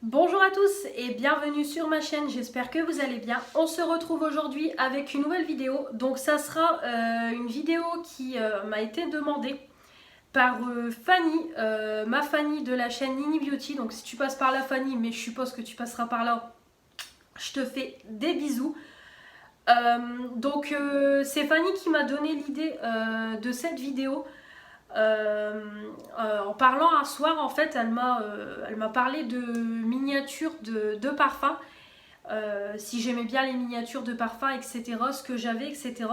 Bonjour à tous et bienvenue sur ma chaîne, j'espère que vous allez bien. On se retrouve aujourd'hui avec une nouvelle vidéo. Donc ça sera une vidéo qui m'a été demandée par Fanny, ma Fanny de la chaîne Nini Beauty. Donc si tu passes par là Fanny, mais je suppose que tu passeras par là, je te fais des bisous. C'est Fanny qui m'a donné l'idée de cette vidéo. En parlant un soir, en fait, elle m'a parlé de miniatures de parfums, si j'aimais bien les miniatures de parfums, etc., ce que j'avais, etc.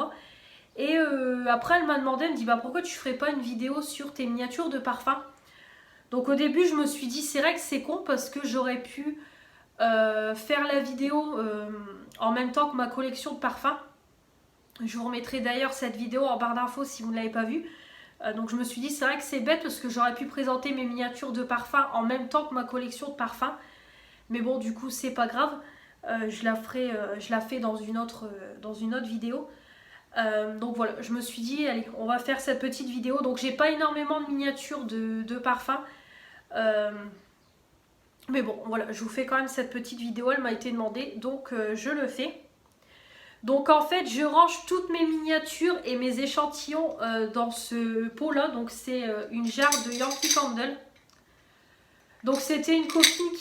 Et après, elle m'a demandé, elle me dit, bah, pourquoi tu ferais pas une vidéo sur tes miniatures de parfums? Donc au début, je me suis dit, c'est vrai que c'est con parce que j'aurais pu faire la vidéo en même temps que ma collection de parfums. Je vous remettrai d'ailleurs cette vidéo en barre d'infos si vous ne l'avez pas vue. Donc je me suis dit c'est vrai que c'est bête parce que j'aurais pu présenter mes miniatures de parfums en même temps que ma collection de parfums. Mais bon du coup c'est pas grave. Je la fais dans une autre vidéo. Donc voilà, je me suis dit allez on va faire cette petite vidéo. Donc j'ai pas énormément de miniatures de parfums. Mais bon voilà, je vous fais quand même cette petite vidéo, elle m'a été demandée. Donc je le fais. Donc en fait je range toutes mes miniatures et mes échantillons dans ce pot là. Donc c'est une jarre de Yankee Candle. Donc c'était une copine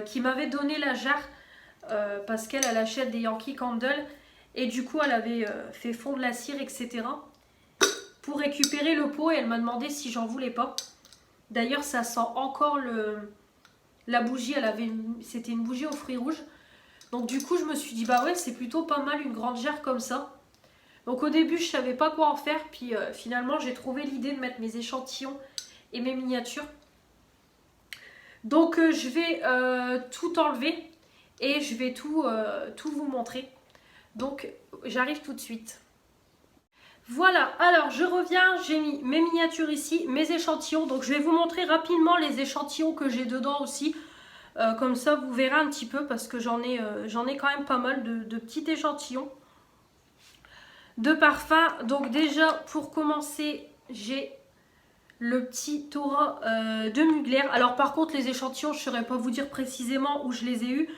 qui m'avait donné la jarre parce qu'elle achète des Yankee Candle. Et du coup elle avait fait fondre la cire etc. pour récupérer le pot et elle m'a demandé si j'en voulais pas. D'ailleurs ça sent encore la bougie, c'était une bougie aux fruits rouges. Donc du coup je me suis dit bah ouais c'est plutôt pas mal une grande jarre comme ça. Donc au début je savais pas quoi en faire puis finalement j'ai trouvé l'idée de mettre mes échantillons et mes miniatures. Donc je vais tout enlever et je vais tout vous montrer. Donc j'arrive tout de suite. Voilà, alors je reviens, j'ai mis mes miniatures ici, mes échantillons. Donc je vais vous montrer rapidement les échantillons que j'ai dedans aussi. Comme ça vous verrez un petit peu parce que j'en ai quand même pas mal de petits échantillons de parfum. Donc déjà pour commencer j'ai le petit Tora de Mugler. Alors par contre les échantillons je ne saurais pas vous dire précisément où je les ai eus.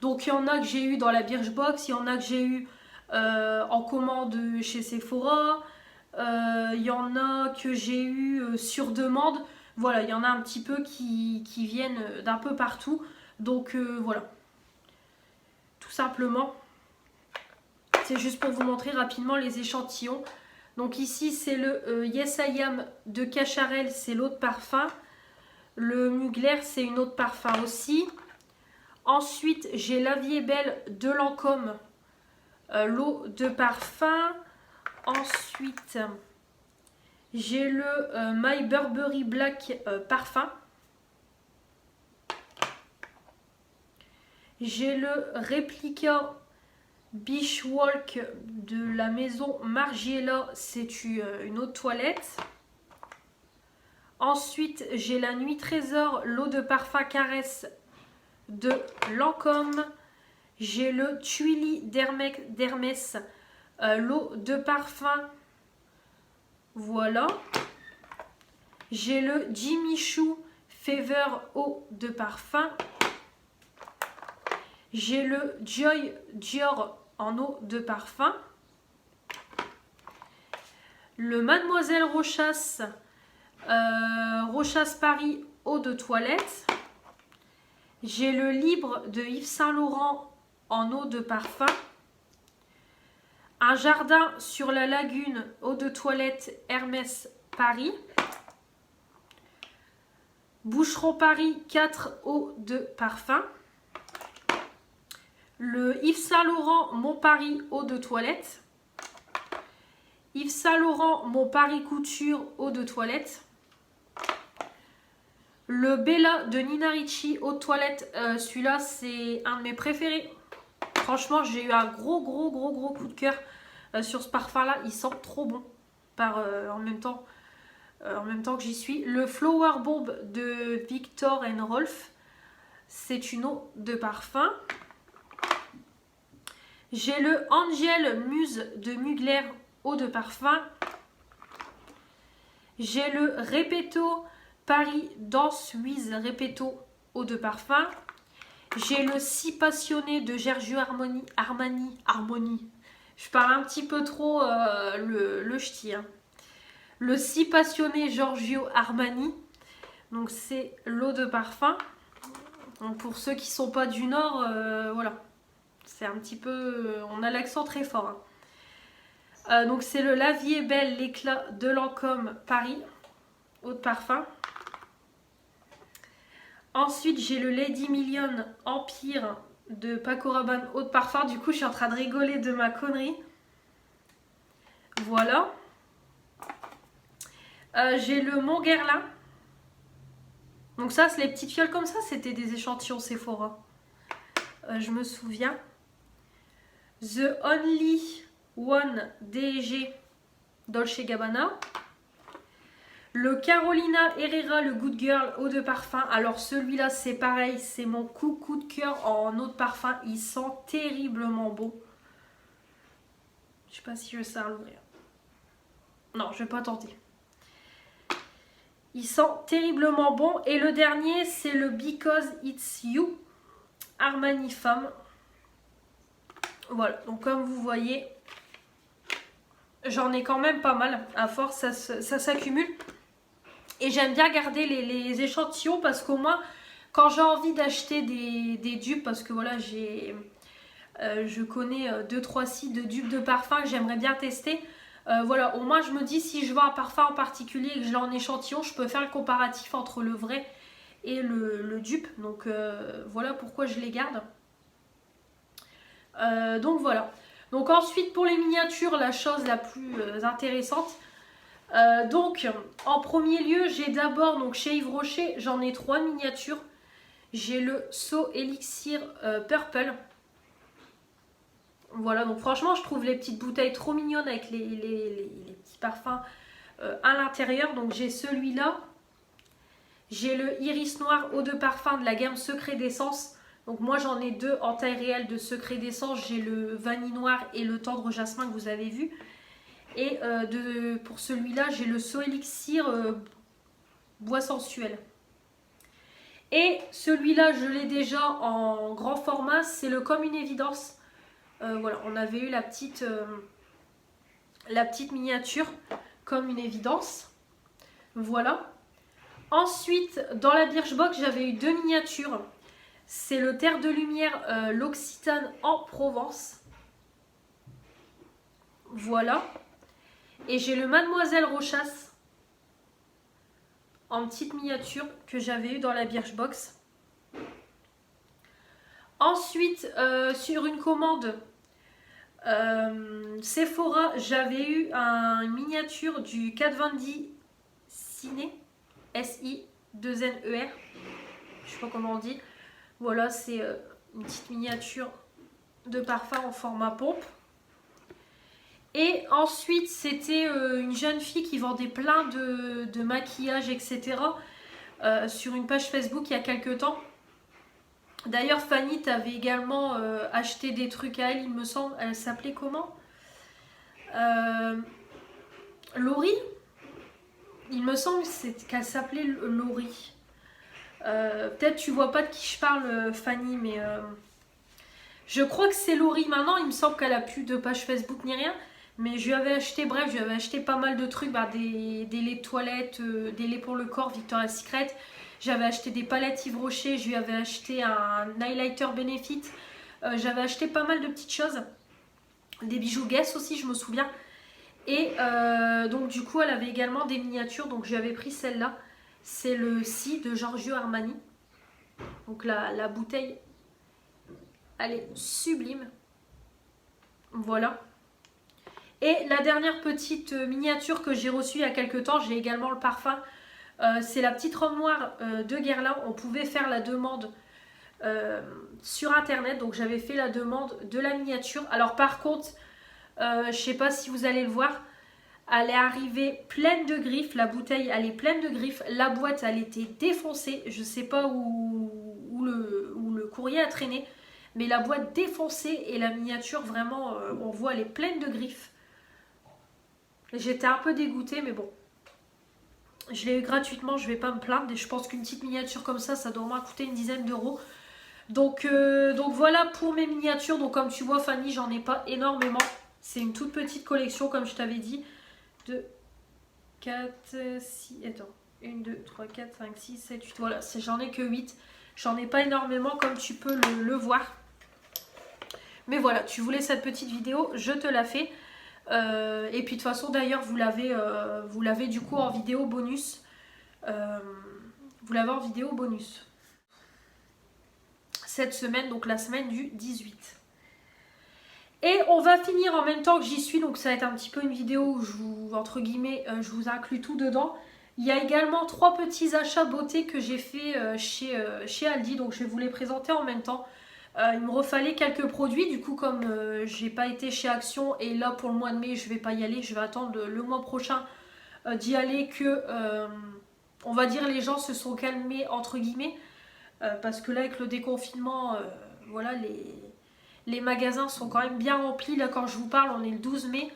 Donc il y en a que j'ai eu dans la Birchbox, il y en a que j'ai eu en commande chez Sephora, il y en a que j'ai eu sur demande. Voilà, il y en a un petit peu qui viennent d'un peu partout. Donc voilà, tout simplement. C'est juste pour vous montrer rapidement les échantillons. Donc ici c'est le Yes I Am de Cacharel, c'est l'eau de parfum. Le Mugler c'est une eau de parfum aussi. Ensuite j'ai La Vie est Belle de Lancôme, l'eau de parfum. Ensuite j'ai le My Burberry Black parfum. J'ai le réplica Beach Walk de la maison Margiela, c'est une eau de toilette. Ensuite, j'ai la Nuit Trésor, l'eau de parfum Caresse de Lancôme. J'ai le Tuili d'Hermès, l'eau de parfum. Voilà. J'ai le Jimmy Choo Fever eau de parfum. J'ai le Joy Dior en eau de parfum. Le Mademoiselle Rochas, Rochas Paris eau de toilette. J'ai le Libre de Yves Saint Laurent en eau de parfum. Un Jardin sur la Lagune eau de toilette Hermès Paris. Boucheron Paris 4 eau de parfum. Le Yves Saint Laurent Mon Paris eau de toilette. Yves Saint Laurent Mon Paris Couture eau de toilette. Le Bella de Nina Ricci eau de toilette, celui-là c'est un de mes préférés. Franchement j'ai eu un gros coup de cœur sur ce parfum là, il sent trop bon en même temps que j'y suis. Le Flower Bomb de Viktor & Rolf, c'est une eau de parfum. J'ai le Angel Muse de Mugler eau de parfum. J'ai le Repetto Paris Dance with Repetto eau de parfum. J'ai le Si Passionné de Giorgio Armani. Je parle un petit peu trop le ch'ti. Hein. Le Si Passionné Giorgio Armani. Donc c'est l'eau de parfum. Donc, pour ceux qui sont pas du Nord, voilà. C'est un petit peu... on a l'accent très fort. Hein. Donc c'est le La Vie est belle, l'éclat de Lancôme Paris. Eau de parfum. Ensuite, j'ai le Lady Million Empire de Paco Rabanne eau de parfum. Du coup, je suis en train de rigoler de ma connerie. Voilà. J'ai le Mont Guerlain. Donc ça, c'est les petites fioles comme ça. C'était des échantillons Sephora. Je me souviens. The Only One DG Dolce Gabbana. Le Carolina Herrera, le Good Girl eau de parfum. Alors celui-là, c'est pareil, c'est mon coup de cœur en eau de parfum. Il sent terriblement bon. Je sais pas si je sais l'ouvrir. Non, je vais pas tenter. Il sent terriblement bon. Et le dernier, c'est le Because It's You Armani Femme. Voilà, donc comme vous voyez, j'en ai quand même pas mal. À force, ça s'accumule. Et j'aime bien garder les échantillons parce qu'au moins, quand j'ai envie d'acheter des dupes, parce que voilà, je connais 2-3 sites de dupes de parfum que j'aimerais bien tester. Voilà, au moins je me dis si je veux un parfum en particulier et que je l'ai en échantillon, je peux faire le comparatif entre le vrai et le dupe. Donc voilà pourquoi je les garde. Donc voilà. Donc ensuite pour les miniatures, la chose la plus intéressante. Donc en premier lieu j'ai d'abord donc chez Yves Rocher j'en ai 3 miniatures. J'ai le So Elixir Purple. Voilà, donc franchement je trouve les petites bouteilles trop mignonnes avec les petits parfums à l'intérieur. Donc j'ai celui-là. J'ai le Iris Noir eau de parfum de la gamme Secret d'Essence. Donc moi j'en ai 2 en taille réelle de Secret d'Essence. J'ai le Vanille Noir et le Tendre Jasmin que vous avez vu. Et pour celui-là, j'ai le So Elixir Bois Sensuel. Et celui-là, je l'ai déjà en grand format. C'est le Comme une évidence. Voilà, on avait eu la petite miniature Comme une évidence. Voilà. Ensuite, dans la Birchbox, j'avais eu 2 miniatures. C'est le Terre de Lumière, l'Occitane en Provence. Voilà. Et j'ai le Mademoiselle Rochasse en petite miniature que j'avais eu dans la Birchbox. Ensuite, sur une commande Sephora, j'avais eu une miniature du Kat Von D Ciné SI2NER. Je sais pas comment on dit. Voilà, c'est une petite miniature de parfum en format pompe. Et ensuite, c'était une jeune fille qui vendait plein de maquillage, etc. Sur une page Facebook il y a quelques temps. D'ailleurs, Fanny, tu avais également acheté des trucs à elle, il me semble. Elle s'appelait comment Laurie. Il me semble qu'elle s'appelait Laurie. Peut-être tu vois pas de qui je parle, Fanny, mais je crois que c'est Laurie. Maintenant, il me semble qu'elle a plus de page Facebook ni rien. Mais je lui avais acheté, bref, je lui avais acheté pas mal de trucs, des laits de toilette, des laits pour le corps, Victoria's Secret. J'avais acheté des palettes Yves Rocher, je lui avais acheté un highlighter Benefit. J'avais acheté pas mal de petites choses. Des bijoux Guess aussi, je me souviens. Et donc du coup, elle avait également des miniatures, donc j'avais pris celle-là. C'est le Si de Giorgio Armani. Donc la bouteille, elle est sublime. Voilà. Et la dernière petite miniature que j'ai reçue il y a quelques temps, j'ai également le parfum. C'est la petite robe noire de Guerlain. On pouvait faire la demande sur internet. Donc j'avais fait la demande de la miniature. Alors par contre, je ne sais pas si vous allez le voir. Elle est arrivée pleine de griffes. La bouteille, elle est pleine de griffes. La boîte, elle était défoncée. Je ne sais pas où le courrier a traîné. Mais la boîte défoncée et la miniature, vraiment, on voit, elle est pleine de griffes. J'étais un peu dégoûtée, mais bon. Je l'ai eu gratuitement, je vais pas me plaindre. Et je pense qu'une petite miniature comme ça doit au moins coûter une dizaine d'euros. Donc voilà pour mes miniatures. Donc comme tu vois Fanny, j'en ai pas énormément. C'est une toute petite collection comme je t'avais dit. 2, 4, 6, attends. 1, 2, 3, 4, 5, 6, 7, 8. Voilà, j'en ai que 8. J'en ai pas énormément comme tu peux le voir. Mais voilà, tu voulais cette petite vidéo, je te la fais. Et puis de toute façon d'ailleurs vous l'avez du coup en vidéo bonus. Vous l'avez en vidéo bonus. Cette semaine, donc la semaine du 18. Et on va finir en même temps que j'y suis, donc ça va être un petit peu une vidéo où je vous, entre guillemets, je vous inclus tout dedans. Il y a également 3 petits achats beauté que j'ai fait chez Aldi, donc je vais vous les présenter en même temps. Il me refallait quelques produits, du coup comme j'ai pas été chez Action et là pour le mois de mai je vais pas y aller, je vais attendre le mois prochain d'y aller que, on va dire, les gens se sont calmés entre guillemets. Parce que là avec le déconfinement, voilà, les magasins sont quand même bien remplis. Là quand je vous parle on est le 12 mai.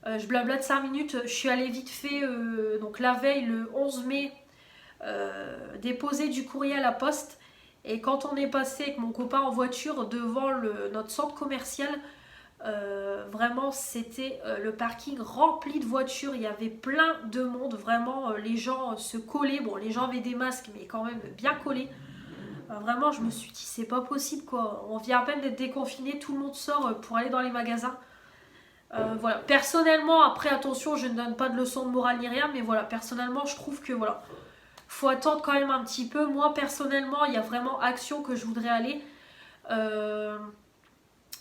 Je blablate 5 minutes, je suis allée vite fait, donc la veille le 11 mai, déposer du courrier à la poste. Et quand on est passé avec mon copain en voiture devant notre centre commercial, vraiment c'était le parking rempli de voitures, il y avait plein de monde, vraiment les gens se collaient, bon les gens avaient des masques mais quand même bien collés. Vraiment je me suis dit c'est pas possible quoi, on vient à peine d'être déconfiné, tout le monde sort pour aller dans les magasins. Voilà, personnellement, après attention je ne donne pas de leçon de morale ni rien, mais voilà, personnellement je trouve que voilà, faut attendre quand même un petit peu. Moi personnellement il y a vraiment Action que je voudrais aller.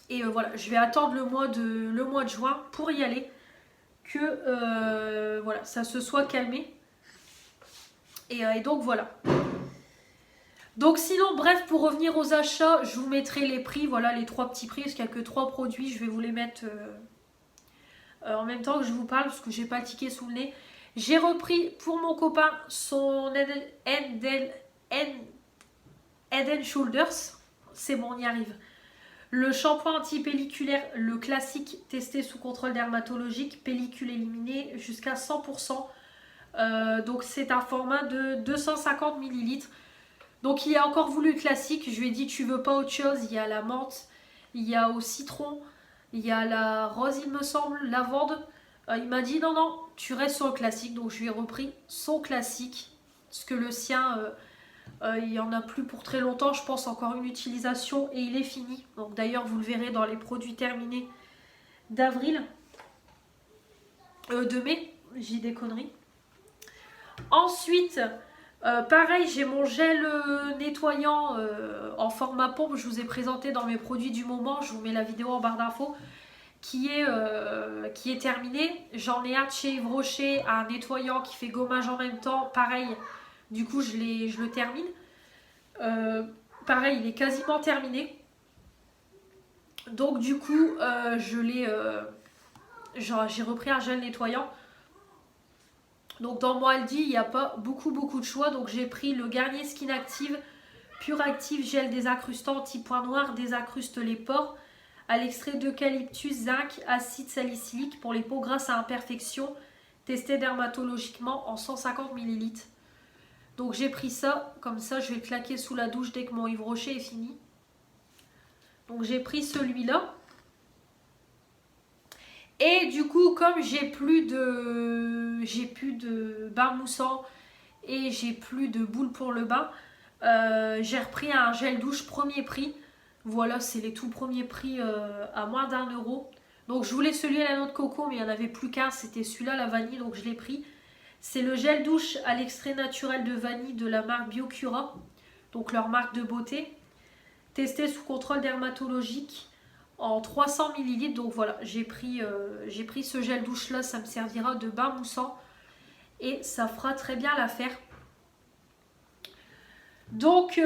Voilà, je vais attendre le mois de juin pour y aller, que voilà, ça se soit calmé. Et donc voilà. Donc sinon, bref, pour revenir aux achats, je vous mettrai les prix, voilà les 3 petits prix, parce qu'il n'y a que 3 produits, je vais vous les mettre en même temps que je vous parle, parce que j'ai pas le ticket sous le nez. J'ai repris pour mon copain son Head and Shoulders, c'est bon, on y arrive. Le shampoing anti-pelliculaire, le classique, testé sous contrôle dermatologique, pellicule éliminée jusqu'à 100%. Donc c'est un format de 250 ml. Donc il a encore voulu le classique, je lui ai dit tu veux pas autre chose, il y a la menthe, il y a au citron, il y a la rose il me semble, lavande. Il m'a dit non non, tu restes sur le classique, donc je lui ai repris son classique, parce que le sien... il n'y en a plus pour très longtemps, je pense encore une utilisation et il est fini. Donc d'ailleurs vous le verrez dans les produits terminés d'avril, de mai, j'ai des conneries. Ensuite, pareil, j'ai mon gel nettoyant en format pompe, je vous ai présenté dans mes produits du moment, je vous mets la vidéo en barre d'infos, qui est terminé. J'en ai un de chez Yves Rocher, un nettoyant qui fait gommage en même temps, pareil, du coup je le termine. Pareil, il est quasiment terminé. Donc du coup, j'ai repris un gel nettoyant. Donc dans mon Aldi, il n'y a pas beaucoup de choix. Donc j'ai pris le Garnier Skin Active Pure Active Gel désincrustant anti-point noir, désincruste les pores, à l'extrait d'eucalyptus, zinc, acide salicylique pour les peaux grasses à imperfection, testé dermatologiquement en 150 ml. Donc j'ai pris ça, comme ça je vais le claquer sous la douche dès que mon Yves Rocher est fini. Donc j'ai pris celui-là. Et du coup, comme j'ai plus de bain moussant et j'ai plus de boules pour le bain, j'ai repris un gel douche premier prix. Voilà, c'est les tout premiers prix à moins d'1 €. Donc je voulais celui à la noix de coco, mais il n'y en avait plus qu'un, c'était celui-là, la vanille, donc je l'ai pris. C'est le gel douche à l'extrait naturel de vanille de la marque Biocura, donc leur marque de beauté, testé sous contrôle dermatologique en 300 ml. Donc voilà, j'ai pris ce gel douche là, ça me servira de bain moussant et ça fera très bien l'affaire. Donc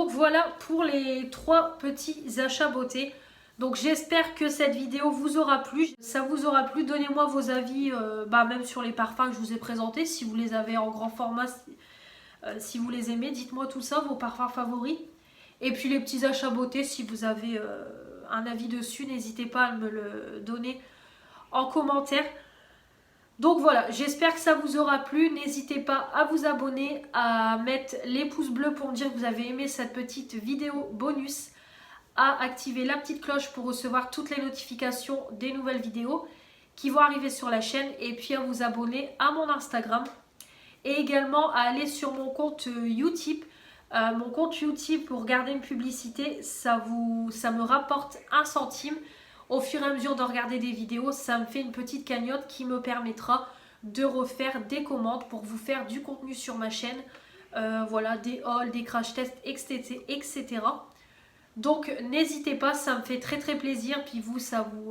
voilà pour les 3 petits achats beauté. Donc j'espère que cette vidéo vous aura plu. Ça vous aura plu, donnez-moi vos avis, même sur les parfums que je vous ai présentés, si vous les avez en grand format, si vous les aimez, dites-moi tout ça, vos parfums favoris. Et puis les petits achats beauté, si vous avez un avis dessus, n'hésitez pas à me le donner en commentaire. Donc voilà, j'espère que ça vous aura plu. N'hésitez pas à vous abonner, à mettre les pouces bleus pour me dire que vous avez aimé cette petite vidéo bonus, à activer la petite cloche pour recevoir toutes les notifications des nouvelles vidéos qui vont arriver sur la chaîne, et puis à vous abonner à mon Instagram et également à aller sur mon compte Utip. Mon compte Utip, pour regarder une publicité, ça me rapporte 1 centime. Au fur et à mesure de regarder des vidéos, ça me fait une petite cagnotte qui me permettra de refaire des commandes pour vous faire du contenu sur ma chaîne. Voilà, des hauls, des crash tests, etc. Donc n'hésitez pas, ça me fait très très plaisir. Puis vous, ça vous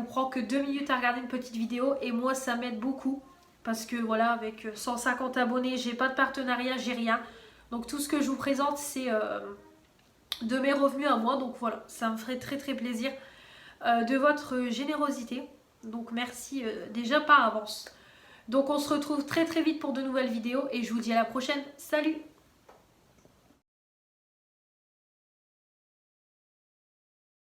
prend que 2 minutes à regarder une petite vidéo, et moi ça m'aide beaucoup. Parce que voilà, avec 150 abonnés, j'ai pas de partenariat, j'ai rien. Donc tout ce que je vous présente, c'est de mes revenus à moi. Donc voilà, ça me ferait très très plaisir de votre générosité. Donc merci déjà par avance. Donc on se retrouve très très vite pour de nouvelles vidéos, et je vous dis à la prochaine. Salut!